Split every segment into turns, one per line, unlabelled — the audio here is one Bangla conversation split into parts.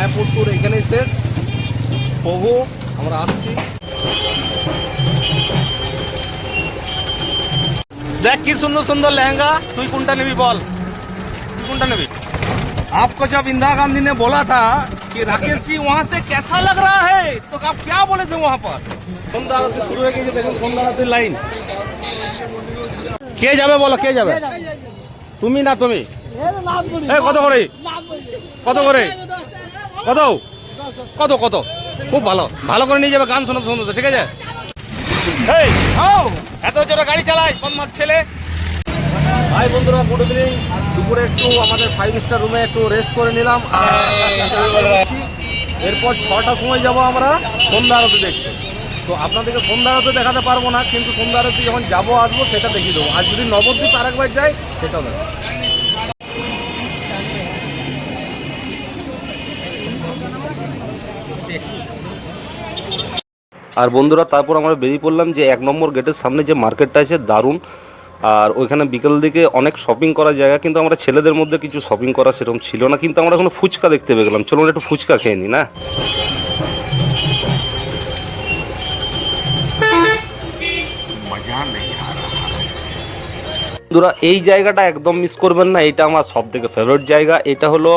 মায়াপুর ট্যুর এখানেই শেষ। প্রভু আমরা আসছি। দেখ কি সুন্দর সুন্দর লেহেঙ্গা, তুই কোনটা নিবি বল, তুই কোনটা নিবি? आपको जब इंदिरा गांधी ने बोला था कि राकेश जी वहाँ से कैसा लग रहा है तो आप क्या बोले थे वहाँ पर? সন্ধ্যা আরতি শুরু হয়ে গেছে, দেখুন সন্ধ্যা আরতির লাইন। কে যাবে বলো, কে যাবে? তুমি না তুমি? এই কত করে, কত করে, কত কত কত? খুব ভালো, ভালো করে নিয়ে যাবে গান শোনাতে শোনাতে, ঠিক আছে? এই এত জোরে গাড়ি চালায় বদমাস ছেলে। হাই বন্ধুরা, গুড ইভিনিং। দুপুরে একটু আমাদের 5 স্টার রুমে একটু রেস্ট করে নিলাম। এরপর 6টার সময় যাব আমরা সন্ধ্যা আরতি দেখতে। তো আপনাদেরকে সন্ধ্যা আরতি দেখাতে পারবো না, কিন্তু সন্ধ্যা আরতি যখন যাবো আসবো সেটা দেখিয়ে দেবো। আর যদি নবদ্বীপ আরেকবার যাই সেটাও দেবো। আর বন্ধুরা তারপর আমরা বেরিয়ে পড়লাম যে 1 নম্বর গেটের সামনে যে মার্কেটটা আছে দারুণ। আর ওইখানে বিকেল দিকে অনেক শপিং করার জায়গা, কিন্তু আমরা ছেলেদের মধ্যে কিছু শপিং করা সেরকম ছিল না, কিন্তু আমরা এখন ফুচকা দেখতে পেয়ে গেলাম। চলুন একটু ফুচকা খেয়ে নিই না। বন্ধুরা এই জায়গাটা একদম মিস করবেন না, এটা আমার সব থেকে ফেভারিট জায়গা। এটা হলো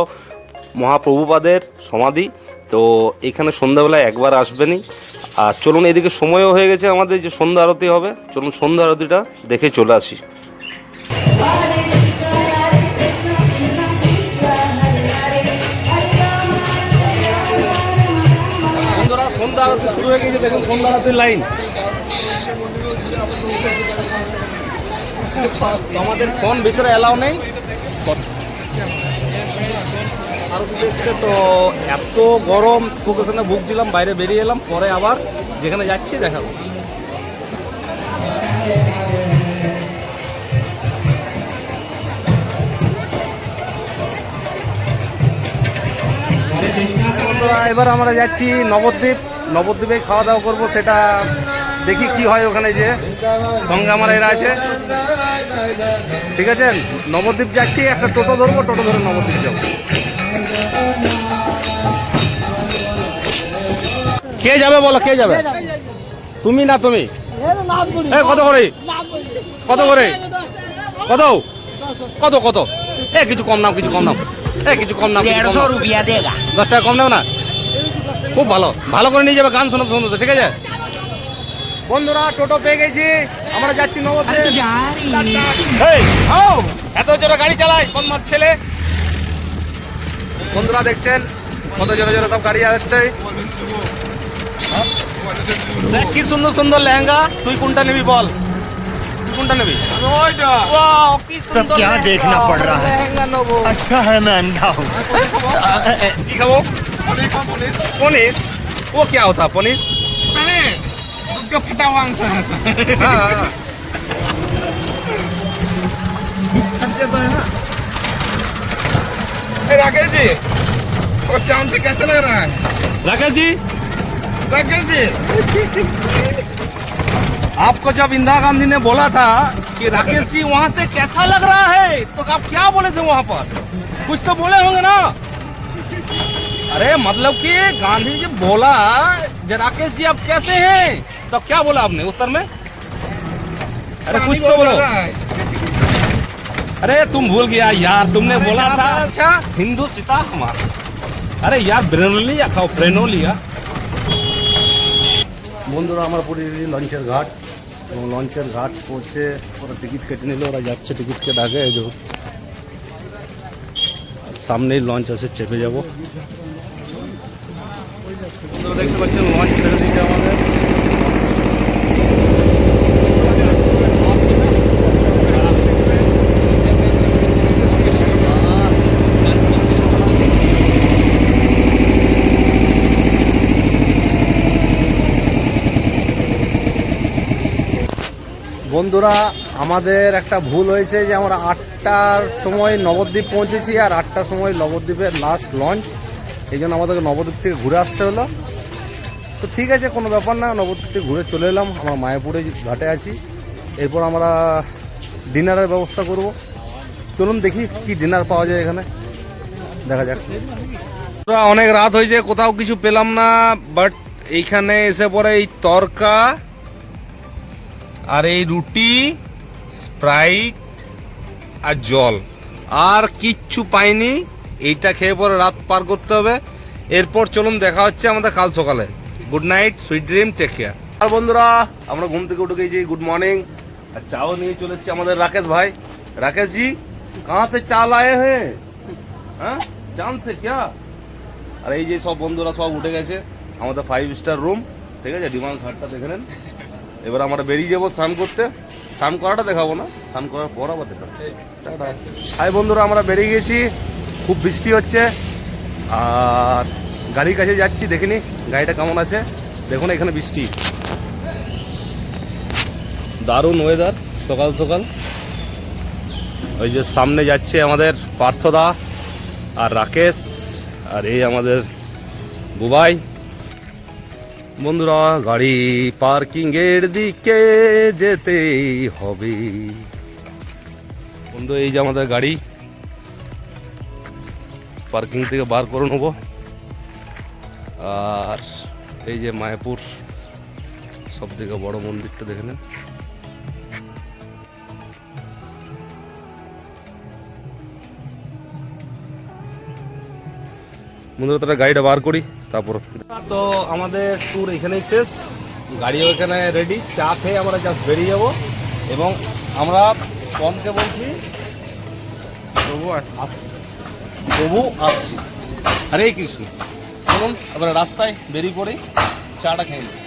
মহাপ্রভুপাদের সমাধি। তো এখানে সন্ধ্যাবেলায় একবার আসবেনই। আর চলুন এদিকে সময়ও হয়ে গেছে আমাদের যে সন্ধ্যা আরতি হবে, চলুন সন্ধ্যা আরতিটা দেখে চলে আসি। বন্ধুরা সন্ধ্যা আরতি শুরু হয়ে গেছে, দেখুন সন্ধ্যা আরতির লাইন। আমাদের ফোন ভিতরে এলাও নেই আরতি দেখতে। তো এত গরম সুকেশনে ভুগছিলাম, বাইরে বেরিয়ে এলাম, পরে আবার যেখানে যাচ্ছি দেখাবো। এবার আমরা যাচ্ছি নবদ্বীপ। নবদ্বীপে খাওয়া দাওয়া করবো, সেটা দেখি কি হয় ওখানে, যে সঙ্গে আমার এরা আছে, ঠিক আছে? নবদ্বীপ যাচ্ছি, একটা টোটো ধরবো, টোটো ধরে নবদ্বীপ যাবো। কে যাবে বলো, কে যাবে? তুমি না তুমি? এই কত করে, কত করে, কত কত কত? এ কিছু কম নাও, কিছু কম নাও, এ কিছু কম নাও,
150 रुपया देगा।
10 টাকা কম নাও না। খুব ভালো, ভালো করে নিয়ে যাবে গান শোনাতে শোনাতে, ঠিক আছে? বন্ধুরা টোটো পেয়ে গেছি, আমরা যাচ্ছি নবদ্বীপ। এত জোরে গাড়ি চালায় বদমাস ছেলে। বন্ধুরা দেখছেন কত জোরে জোরে সব গাড়ি আসছে। দেখ কি সুন্দর সুন্দর লেহেঙ্গা, তুই কোনটা নিবি বল, তুই কোনটা নিবি?
सब क्या देखना पड़ रहा है। अच्छा है मैं अंधा हूँ।
কি খাবো? পনির। ও क्या होता पनीर? उसका फटा हुआ अंश है।
राकेश जी, और चांद से कैसा लग रहा है?
राकेश जी,
राकेश जी,
आपको जब इंदिरा गांधी ने बोला था कि राकेश जी वहाँ से कैसा लग रहा है तो आप क्या बोले थे वहाँ पर? कुछ तो बोले होंगे ना। अरे मतलब कि गांधी जी बोला कि राकेश जी आप कैसे हैं, तो क्या बोला आपने उत्तर में? अरे कुछ तो बोलो। अरे तुम भूल गया यार, तुमने बोला था अच्छा हिंदू सीता हमारा। अरे यार ब्रेनोलिया खाओ, ब्रेनोलिया। বন্ধুরা আমরা পড়ে লঞ্চের ঘাট, এবং লঞ্চের ঘাট পৌঁছে ওরা টিকিট কেটে নিল, ওরা যাচ্ছে টিকিট কেটে আগে। এই দেখুন সামনেই লঞ্চ আছে, চেপে যাব। বন্ধুরা দেখতে পাচ্ছেন লঞ্চ ছেড়ে দিয়েছে আমাদের। বন্ধুরা আমাদের একটা ভুল হয়েছে যে আমরা 8টার সময় নবদ্বীপ পৌঁছেছি, আর 8টার সময় নবদ্বীপের লাস্ট লঞ্চ, এই জন্য আমাদেরকে নবদ্বীপ থেকে ঘুরে আসতে হলো। তো ঠিক আছে, কোনো ব্যাপার না, নবদ্বীপ থেকে ঘুরে চলে এলাম। আমরা মায়াপুরে ঘাটে আছি, এরপর আমরা ডিনারের ব্যবস্থা করব। চলুন দেখি কি ডিনার পাওয়া যায় এখানে, দেখা যাক। অনেক রাত হয়েছে, কোথাও কিছু পেলাম না, বাট এইখানে এসে পরে এই তরকা আর এই রুটি, স্প্রাইট আর জল, আর কিচ্ছু পাইনি। এইটা খেয়ে পরে রাত পার করতে হবে। এরপর চলুন দেখা হচ্ছে আমাদের কাল সকালে। Good night, sweet dream, take care. আর বন্ধুরা আমরা ঘুম থেকে উঠে গেছি, গুড মর্নিং। আর চাও নিয়ে চলে এসেছি আমাদের রাকেশ ভাই। রাকেশ জি কাহা সে চা লায়ে হ্যাঁ, হ্যাঁ চাঁদ সে ক্যা? আর এই যে সব বন্ধুরা সব উঠে গেছে, আমাদের 5 স্টার রুম, ঠিক আছে, ডিমান্ড ঘাটটা দেখে নেন। এবার আমরা বেরিয়ে যাবো স্নান করতে। স্নান করাটা দেখাবো না, স্নান করার পর আবার দেখাবো। হাই বন্ধুরা, আমরা বেরিয়ে গেছি, খুব বৃষ্টি হচ্ছে আর গাড়ির কাছে যাচ্ছি, দেখিনি গাড়িটা কেমন আছে। দেখুন এখানে বৃষ্টি, দারুণ ওয়েদার সকাল সকাল। ওই যে সামনে যাচ্ছে আমাদের পার্থদা আর রাকেশ, আর এই আমাদের বুবাই। বন্ধুরা গাড়ি পার্কিং এর দিকে যেতেই হবে। বন্ধু এই যে আমাদের গাড়ি পার্কিং থেকে বার করে নেবো। আর এই যে মায়াপুর সব থেকে বড় মন্দিরটা দেখে নেন। বন্ধুরা তারা গাড়িটা বার করি, তারপর তো আমাদের ট্যুর এখানেই শেষ। গাড়িও এখানে রেডি, চা খেয়ে আমরা জাস্ট বেরিয়ে যাবো। এবং আমরা কমকে বলছি প্রভু আসছি, হরে কৃষ্ণ। চলুন এবার রাস্তায় বেরিয়ে পড়ি, চাটা খেয়ে নিই।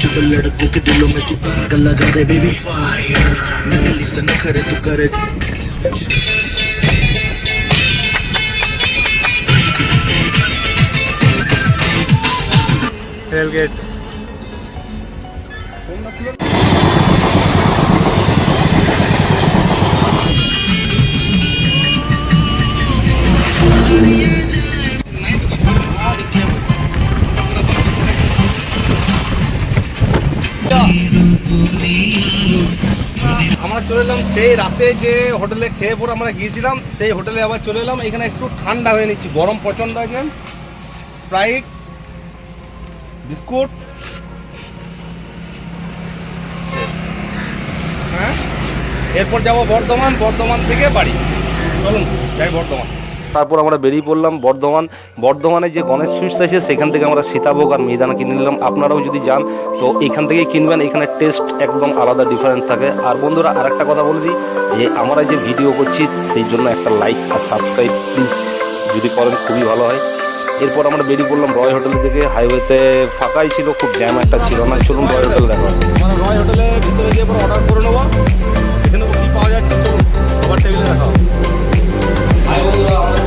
जब लड़कों के दिलों में तू आग लगा दे बेबी फायर नकली से नखरे तू करे
टेलगेट আমরা চলে এলাম সেই রাতে যে হোটেলে খেয়ে পরে আমরা গিয়েছিলাম, সেই হোটেলে আবার চলে এলাম। এখানে একটু ঠান্ডা হয়ে নিচ্ছি, গরম প্রচন্ড আছে। স্প্রাইট, বিস্কুট, হ্যাঁ। এরপর যাবো বর্ধমান, বর্ধমান থেকে বাড়ি। চলুন যাই বর্ধমান। তারপর আমরা বেরিয়ে পড়লাম বর্ধমান। বর্ধমানে যে গণেশ সুইটস আছে সেখান থেকে আমরা সীতাভোগ আর মিহিদানা কিনে নিলাম। আপনারাও যদি যান তো এখান থেকেই কিনবেন, এখানে টেস্ট একদম আলাদা ডিফারেন্স থাকে। আর বন্ধুরা আর একটা কথা বলে দিই, যে আমরা যে ভিডিও করছি সেই জন্য একটা লাইক আর সাবস্ক্রাইব প্লিজ যদি করেন খুবই ভালো হয়। এরপর আমরা বেরিয়ে পড়লাম রয় হোটেল থেকে। হাইওয়েতে ফাঁকাই ছিল, খুব জ্যাম একটা ছিল না। চলুন রয় হোটেল দেখা। আমরা রয় হোটেলে ভিতরে গিয়ে পর অর্ডার করে নেবো। এখানে কী পাওয়া যাচ্ছে চলুন খাবার টেবিলে দেখা। হাই বন্ধুরা, আমরা